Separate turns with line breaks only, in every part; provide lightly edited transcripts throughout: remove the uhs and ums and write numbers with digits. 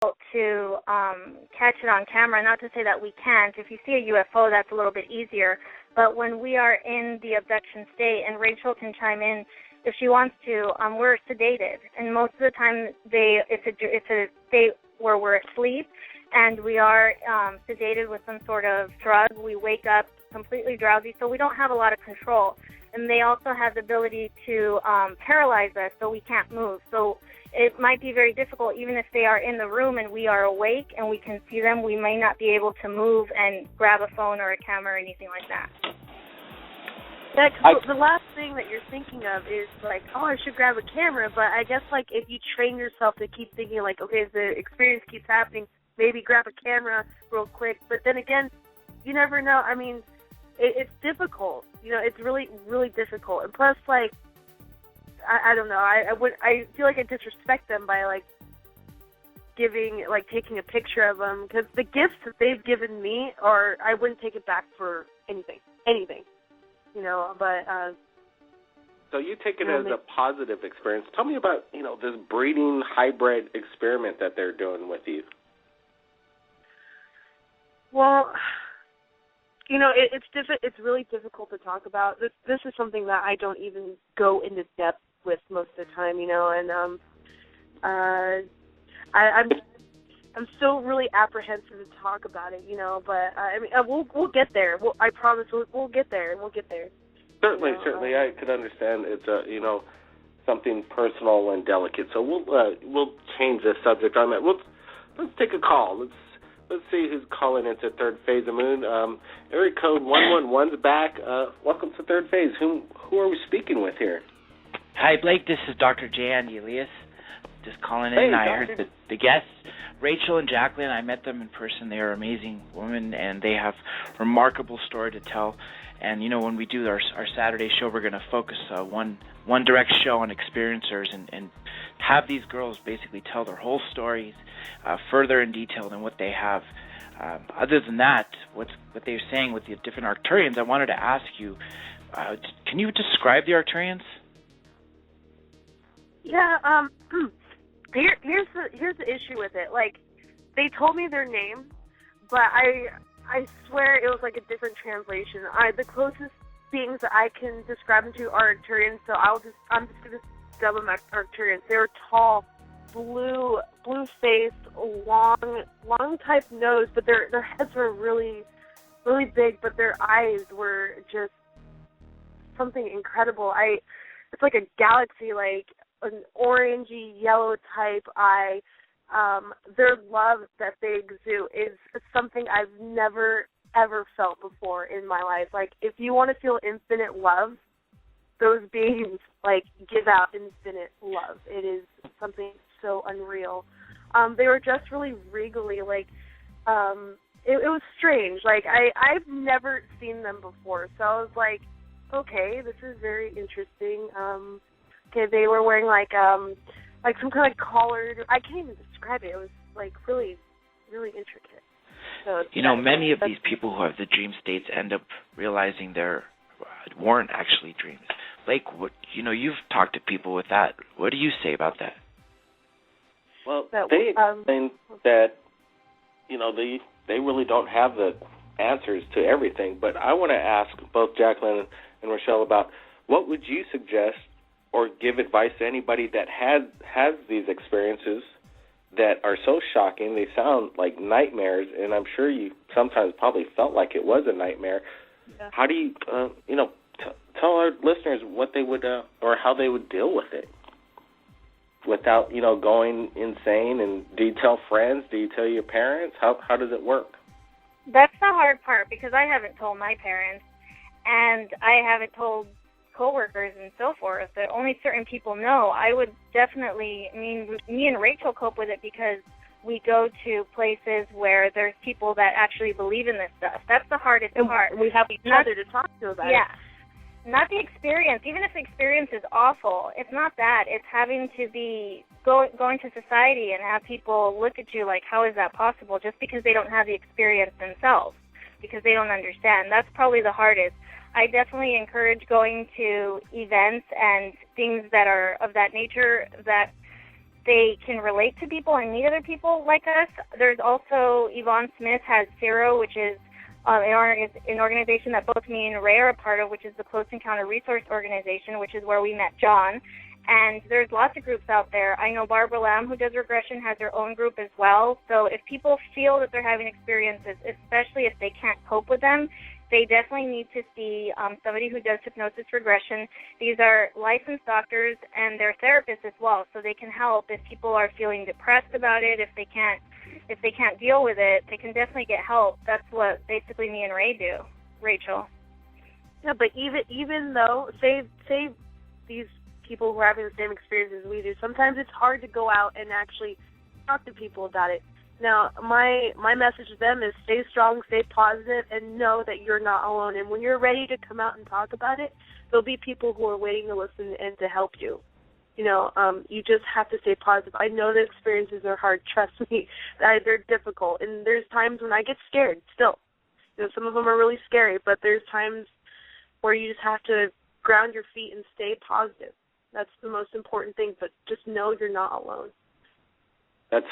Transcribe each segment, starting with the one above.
to catch it on camera. Not to say that we can't. If you see a UFO, that's a little bit easier. But when we are in the abduction state, and Rachel can chime in if she wants to, we're sedated, and most of the time it's a state where we're asleep, and we are sedated with some sort of drug. We wake up completely drowsy, so we don't have a lot of control. And they also have the ability to paralyze us, so we can't move. So it might be very difficult, even if they are in the room and we are awake and we can see them, we may not be able to move and grab a phone or a camera or anything like that.
Yeah, 'cause the last thing that you're thinking of is like, oh, I should grab a camera, but I guess like if you train yourself to keep thinking like, okay, as the experience keeps happening, maybe grab a camera real quick. But then again, you never know. I mean, it's difficult. You know, it's really, really difficult. And plus, like, I don't know. I feel like I disrespect them by like taking a picture of them, because the gifts that they've given me I wouldn't take it back for anything. You know, but
so you take it as a positive experience. Tell me about, you know, this breeding hybrid experiment that they're doing with you.
Well, you know, it's really difficult to talk about. This is something that I don't even go into depth with most of the time, you know, and I'm still really apprehensive to talk about it, you know, but I mean, we'll get there. I promise we'll get there. We'll get there.
Certainly, certainly, I could understand it's you know, something personal and delicate. So we'll change the subject on that. Let's take a call. Let's see who's calling into Third Phase of Moon. Area code 111's back. Welcome to Third Phase. Who are we speaking with here?
Hi, Blake. This is Dr. J. Andy Elias. Just calling in.
Hey,
I heard the guests, Rachel and Jacqueline. I met them in person. They are amazing women, and they have a remarkable story to tell. And, you know, when we do our Saturday show, we're going to focus one direct show on experiencers and have these girls basically tell their whole stories further in detail than what they have. Other than that, what they're saying with the different Arcturians, I wanted to ask you, can you describe the Arcturians?
Yeah, here's the issue with it. Like, they told me their name, but I swear it was like a different translation. The closest beings that I can describe them to are Arcturians, so I'm just gonna dub them as Arcturians. They were tall, blue-faced, long type nose, but their heads were really, really big, but their eyes were just something incredible. It's like a galaxy, like an orangey yellow type eye. Their love that they exude is something I've never, ever felt before in my life. Like, if you want to feel infinite love, those beings, like, give out infinite love. It is something so unreal. They were just really regally, like, it was strange. Like, I've never seen them before, so I was like, okay, this is very interesting. Okay, they were wearing, like some kind of collared, I can't even describe it. It was, like, really, really intricate. So,
you know, many of these people who have the dream states end up realizing they weren't actually dreams. Blake, you've talked to people with that. What do you say about that?
Well, they explain that, you know, they really don't have the answers to everything. But I want to ask both Jacqueline and Rochelle about what would you suggest or give advice to anybody that has these experiences that are so shocking, they sound like nightmares, and I'm sure you sometimes probably felt like it was a nightmare. Yeah. How do you, tell our listeners what they would, or how they would deal with it without, going insane? And do you tell friends? Do you tell your parents? How does it work?
That's the hard part, because I haven't told my parents, and I haven't told coworkers and so forth, that only certain people know. I would definitely, me and Rachel cope with it because we go to places where there's people that actually believe in this stuff. That's the hardest part.
We have each other to talk to about it.
Yeah. Not the experience. Even if the experience is awful, it's not that. It's having to be going to society and have people look at you like, how is that possible? Just because they don't have the experience themselves, because they don't understand. That's probably the hardest. I definitely encourage going to events and things that are of that nature that they can relate to people and meet other people like us. There's also, Yvonne Smith has CERO, which is an organization that both me and Ray are a part of, which is the Close Encounter Resource Organization, which is where we met John. And there's lots of groups out there. I know Barbara Lamb, who does regression, has her own group as well. So if people feel that they're having experiences, especially if they can't cope with them, they definitely need to see somebody who does hypnosis regression. These are licensed doctors and they're therapists as well, so they can help if people are feeling depressed about it. If they can't deal with it, they can definitely get help. That's what basically me and Ray do, Rachel.
Yeah, but even though, say these people who are having the same experiences we do, sometimes it's hard to go out and actually talk to people about it. Now, my message to them is stay strong, stay positive, and know that you're not alone. And when you're ready to come out and talk about it, there'll be people who are waiting to listen and to help you. You know, you just have to stay positive. I know the experiences are hard. Trust me, they're difficult. And there's times when I get scared still. You know, some of them are really scary, but there's times where you just have to ground your feet and stay positive. That's the most important thing, but just know you're not alone.
That's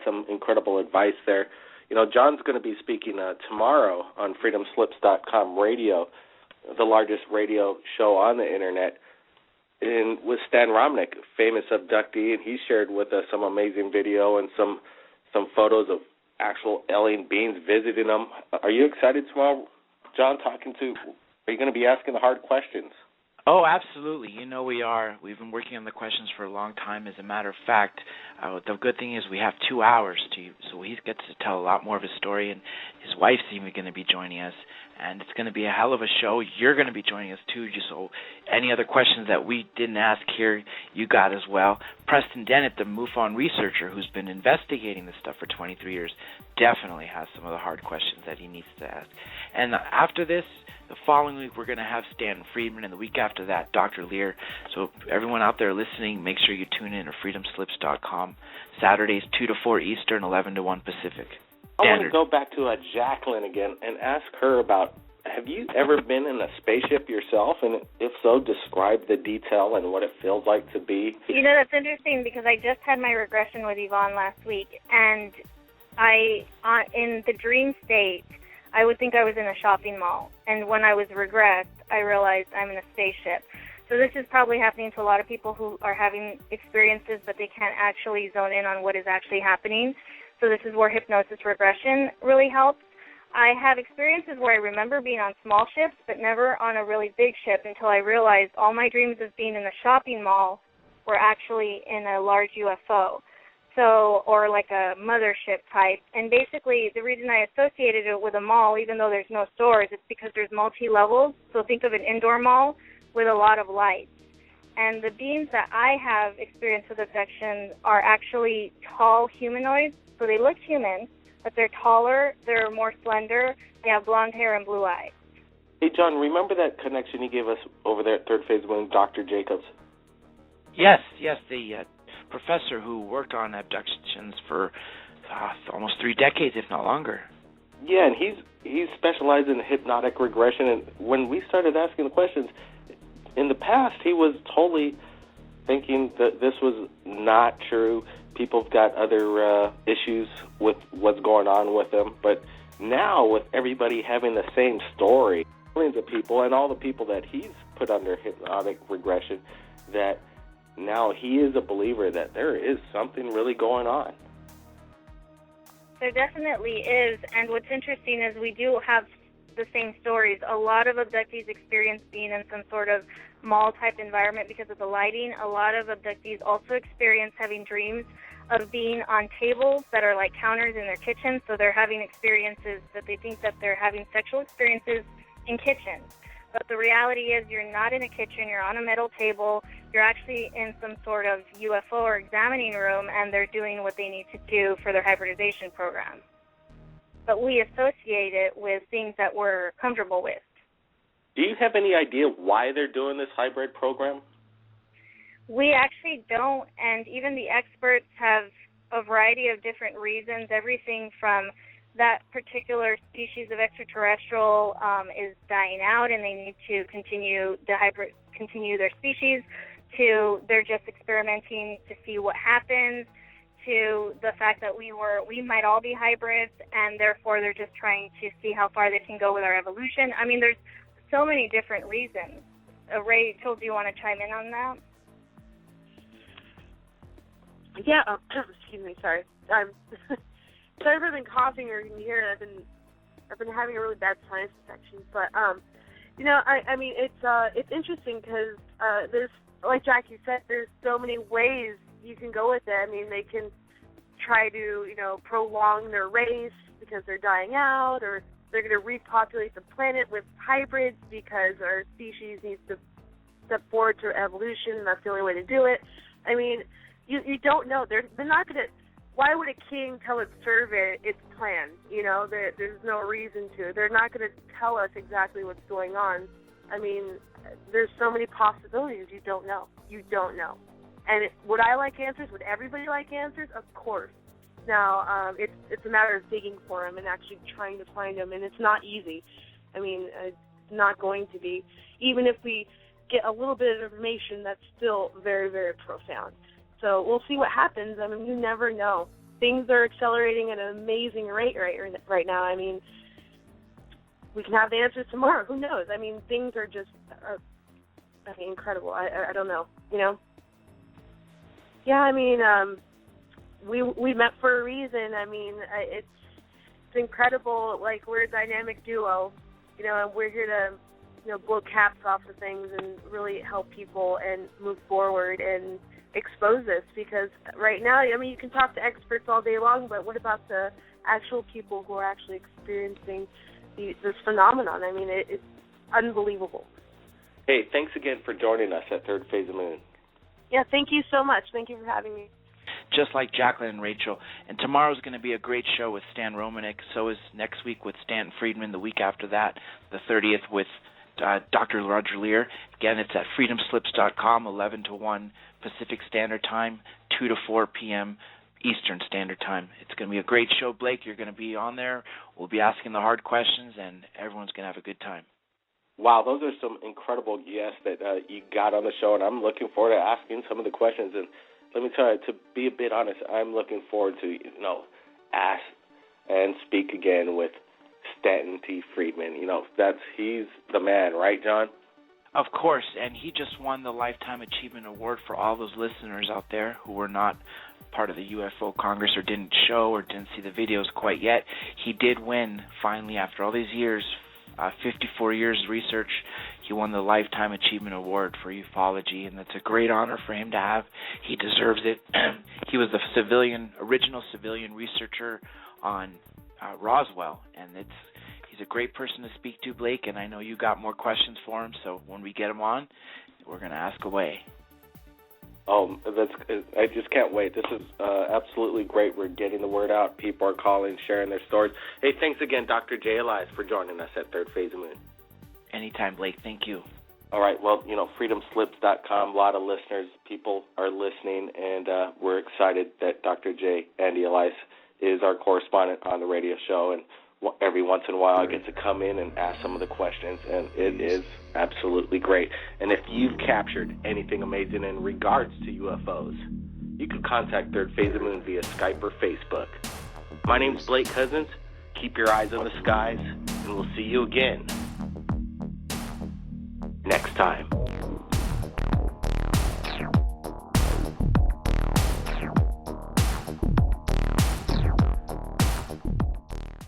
some incredible advice there. You know, John's going to be speaking tomorrow on freedomslips.com radio, the largest radio show on the internet, with Stan Romnick, famous abductee, and he shared with us some amazing video and some photos of actual alien beings visiting them. Are you excited tomorrow, John? Are you going to be asking the hard questions?
Oh, absolutely. You know we are. We've been working on the questions for a long time. As a matter of fact, the good thing is we have 2 hours so he gets to tell a lot more of his story, and his wife's even going to be joining us, and it's going to be a hell of a show. You're going to be joining us, too, just so any other questions that we didn't ask here, you got as well. Preston Dennett, the MUFON researcher who's been investigating this stuff for 23 years, definitely has some of the hard questions that he needs to ask. And after this, the following week, we're going to have Stan Friedman, and the week after that, Dr. Lear. So everyone out there listening, make sure you tune in to freedomslips.com. Saturdays, 2 to 4 Eastern, 11 to 1 Pacific.
I want to go back to Jacqueline again and ask her about, have you ever been in a spaceship yourself? And if so, describe the detail and what it feels like to be.
You know, that's interesting because I just had my regression with Yvonne last week, and in the dream state, I would think I was in a shopping mall. And when I was regressed, I realized I'm in a spaceship. So this is probably happening to a lot of people who are having experiences, but they can't actually zone in on what is actually happening. So this is where hypnosis regression really helps. I have experiences where I remember being on small ships, but never on a really big ship until I realized all my dreams of being in a shopping mall were actually in a large UFO. So, or like a mothership type. And basically, the reason I associated it with a mall, even though there's no stores, it's because there's multi-levels. So think of an indoor mall with a lot of lights. And the beings that I have experienced with abduction are actually tall humanoids. So they look human, but they're taller, they're more slender, they have blonde hair and blue eyes.
Hey, John, remember that connection you gave us over there at Third Phase with Dr. Jacobs?
Yes, the professor who worked on abductions for almost 3 decades, if not longer.
Yeah, and he's specialized in hypnotic regression. And when we started asking the questions, in the past he was totally thinking that this was not true. People have got other issues with what's going on with them. But now, with everybody having the same story, millions of people and all the people that he's put under hypnotic regression, that now he is a believer that there is something really going on.
There definitely is, and what's interesting is we do have the same stories. A lot of abductees experience being in some sort of mall-type environment because of the lighting. A lot of abductees also experience having dreams of being on tables that are like counters in their kitchen, so they're having experiences that they think that they're having sexual experiences in kitchens. But the reality is you're not in a kitchen, you're on a metal table, you're actually in some sort of UFO or examining room, and they're doing what they need to do for their hybridization program. But we associate it with things that we're comfortable with.
Do you have any idea why they're doing this hybrid program?
We actually don't, and even the experts have a variety of different reasons, everything from that particular species of extraterrestrial is dying out and they need to continue their species, to they're just experimenting to see what happens, to the fact that we might all be hybrids, and therefore they're just trying to see how far they can go with our evolution. I mean, there's so many different reasons. Rachel, do you want to chime in on that?
Yeah. Excuse me. Sorry. Sorry if I've been coughing or you can hear it. I've been having a really bad sinus infection. But you know, I mean, it's interesting because there's, like Jackie said, there's so many ways you can go with it. I mean, they can try to, you know, prolong their race because they're dying out, or they're going to repopulate the planet with hybrids because our species needs to step forward to evolution, and that's the only way to do it. I mean, you don't know. They're not going to. Why would a king tell its servant its plan? You know, there's no reason to. They're not going to tell us exactly what's going on. I mean, there's so many possibilities. You don't know. You don't know. And would I like answers? Would everybody like answers? Of course. Now, it's a matter of digging for them and actually trying to find them, and it's not easy. I mean, it's not going to be. Even if we get a little bit of information, that's still very, very profound. So we'll see what happens. I mean, you never know. Things are accelerating at an amazing rate right now. I mean, we can have the answers tomorrow. Who knows? I mean, things are just incredible. I don't know, you know? Yeah, I mean, we met for a reason. I mean, it's incredible. Like, we're a dynamic duo, you know, and we're here to, you know, blow caps off of things and really help people and move forward and expose this, because right now, I mean, you can talk to experts all day long, but what about the actual people who are actually experiencing this phenomenon? I mean, it's unbelievable.
Hey, thanks again for joining us at Third Phase of Moon.
Yeah, thank you so much. Thank you for having me.
Just like Jacqueline and Rachel. And tomorrow's going to be a great show with Stan Romanek. So is next week with Stanton Friedman. The week after that, the 30th, with Dr. Roger Lear. Again, it's at freedomslips.com, 11 to 1 Pacific Standard Time, 2 to 4 p.m. Eastern Standard Time. It's going to be a great show, Blake. You're going to be on there. We'll be asking the hard questions, and everyone's going to have a good time.
Wow, those are some incredible guests that you got on the show, and I'm looking forward to asking some of the questions. And let me tell you, to be a bit honest, I'm looking forward to, you know, ask and speak again with Stanton T. Friedman. You know, he's the man, right, John?
Of course, and he just won the Lifetime Achievement Award for all those listeners out there who were not part of the UFO Congress or didn't show or didn't see the videos quite yet. He did win, finally, after all these years, 54 years of research. He won the Lifetime Achievement Award for ufology, and it's a great honor for him to have. He deserves it. He was the original civilian researcher on Roswell, and he's a great person to speak to, Blake, and I know you got more questions for him, so when we get him on, we're going to ask away.
Oh, I just can't wait. This is absolutely great. We're getting the word out. People are calling, sharing their stories. Hey, thanks again, Dr. J. Elias, for joining us at Third Phase of Moon.
Anytime, Blake. Thank you.
All right. Well, you know, freedomslips.com, a lot of listeners, people are listening, and we're excited that Dr. J. Andy Elias is our correspondent on the radio show, and every once in a while I get to come in and ask some of the questions, and it is absolutely great. And if you've captured anything amazing in regards to UFOs, you can contact Third Phase of Moon via Skype or Facebook. My name's Blake Cousins. Keep your eyes on the skies, and we'll see you again next time.